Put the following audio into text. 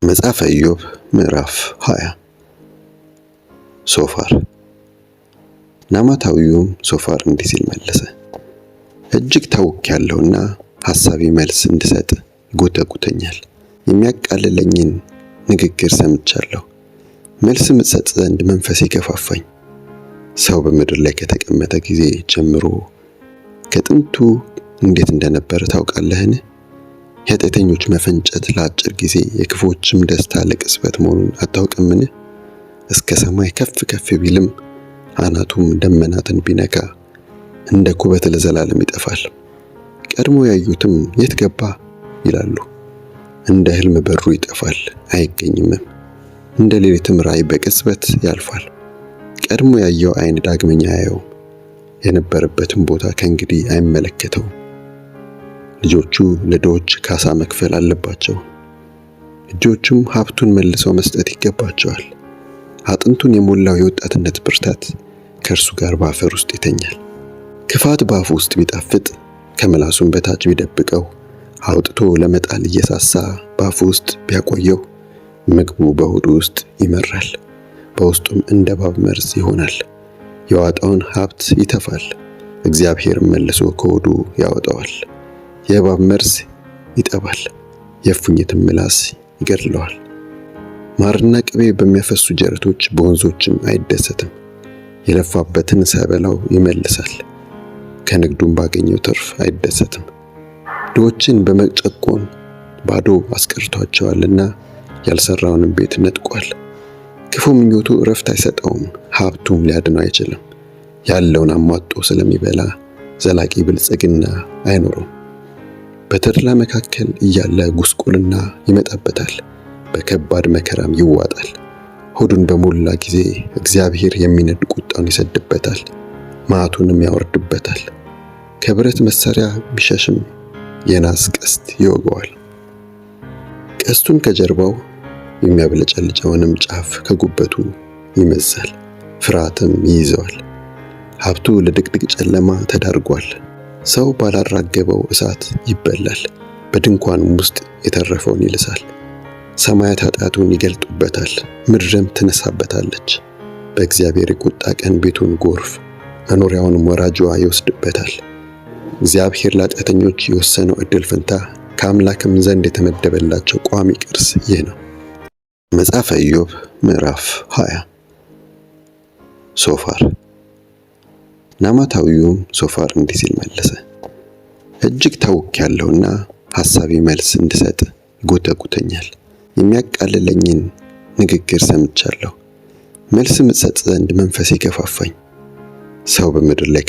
መጽሐፈ ኢዮብ ምዕራፍ 20 ሶፋር። ናማታዊውም ሶፋር እንዲህ ሲል መለሰ፣ እጅግ ታውኬያለሁና ሐሳቤ መልስ እንድሰጥ ይጎተጉተኛል። የሚያቃልለኝን ንግግር ሰምቻለሁ፣ መልስም እሰጥ ዘንድ መንፈሴ ገፋፋኝ። ሰው በምድር ላይ ከተቀመጠ ጊዜ ጀምሮ ከጥንቱ እንዴት እንደነበረ ታውቃለህን? የኃጢአተኞች መፈንጨት ለአጭር ጊዜ የክፉዎችም ደስታ ለቅጽበት መሆኑን አታውቅምን? እስከ ሰማይ ከፍ ከፍ ቢልም አናቱም ደመናትን ቢነካ እንደ ኩበት ለዘላለም ይጠፋል። ቀድሞ ያዩትም የት ገባ ይላሉ፣ እንደ ሕልም በሩ ይጠፋል አይገኝምም። እንደ ሌሊትም ራእይ በቅጽበት ያልፋል። ቀድሞ ያየው ዓይን ዳግመኛ አያየውም፣ የነበረበትም ቦታ ከእንግዲህ አይመለከተውም። ልጆቹ ለድሆች ካሳ መክፈል አለባቸው፣ እጆቹም ሀብቱን መልሰው መስጠት ይገባቸዋል። አጥንቱን የሞላው የወጣትነት ብርታት ከእርሱ ጋር በአፈር ውስጥ ይተኛል። ክፋት በአፉ ውስጥ ቢጣፍጥ ከምላሱም በታች ቢደብቀው አውጥቶ ለመጣል እየሳሳ በአፉ ውስጥ ቢያቆየው ምግቡ በሆዱ ውስጥ ይመራል፣ በውስጡም እንደ እባብ መርዝ ይሆናል። የዋጠውን ሀብት ይተፋል፣ እግዚአብሔርም መልሶ ከሆዱ ያወጣዋል። የእባብ መርዝ ይጠባል፣ የእፉኝትም ምላስ ይገድለዋል። ማርና ቅቤ በሚያፈሱ ጀረቶች በወንዞችም አይደሰትም። የለፋበትን ሳይበላው ይመልሳል፣ ከንግዱም ባገኘው ትርፍ አይደሰትም። ድሆችን በመጨቆን ባዶ አስቀርቷቸዋልና ያልሰራውንም ቤት ነጥቋል። ክፉ ምኞቱ እረፍት አይሰጠውም፣ ሀብቱም ሊያድነው አይችልም። ያለውን አሟጦ ስለሚበላ ዘላቂ ብልጽግና አይኖረውም። በተድላ መካከል እያለ ጉስቁልና ይመጣበታል፣ በከባድ መከራም ይዋጣል። ሆዱን በሞላ ጊዜ እግዚአብሔር የሚነድ ቁጣውን ይሰድበታል፣ መዓቱንም ያወርድበታል። ከብረት መሳሪያ ቢሸሽም የናስ ቀስት ይወገዋል። ቀስቱን ከጀርባው የሚያብለጨልጨውንም ጫፍ ከጉበቱ ይመዛል፣ ፍርሃትም ይይዘዋል። ሀብቱ ለድቅድቅ ጨለማ ተዳርጓል። ሰው ባላራገበው እሳት ይበላል፣ በድንኳኑም ውስጥ የተረፈውን ይልሳል። ሰማያት ኃጢአቱን ይገልጡበታል፣ ምድርም ትነሳበታለች። በእግዚአብሔር የቁጣ ቀን ቤቱን ጎርፍ መኖሪያውንም ወራጅዋ ይወስድበታል። እግዚአብሔር ለኃጢአተኞች የወሰነው ዕድል ፈንታ ከአምላክም ዘንድ የተመደበላቸው ቋሚ ቅርስ ይህ ነው። መጽሐፈ ኢዮብ ምዕራፍ 20 ሶፋር። ናማታዊውም ሶፋር እንዲህ ሲል መለሰ፣ እጅግ ታውኬያለሁና ሐሳቤ መልስ እንድሰጥ ይጎተጉተኛል። የሚያቃልለኝን ንግግር ሰምቻለሁ፣ መልስም እሰጥ ዘንድ መንፈሴ ገፋፋኝ። ሰው በምድር ላይ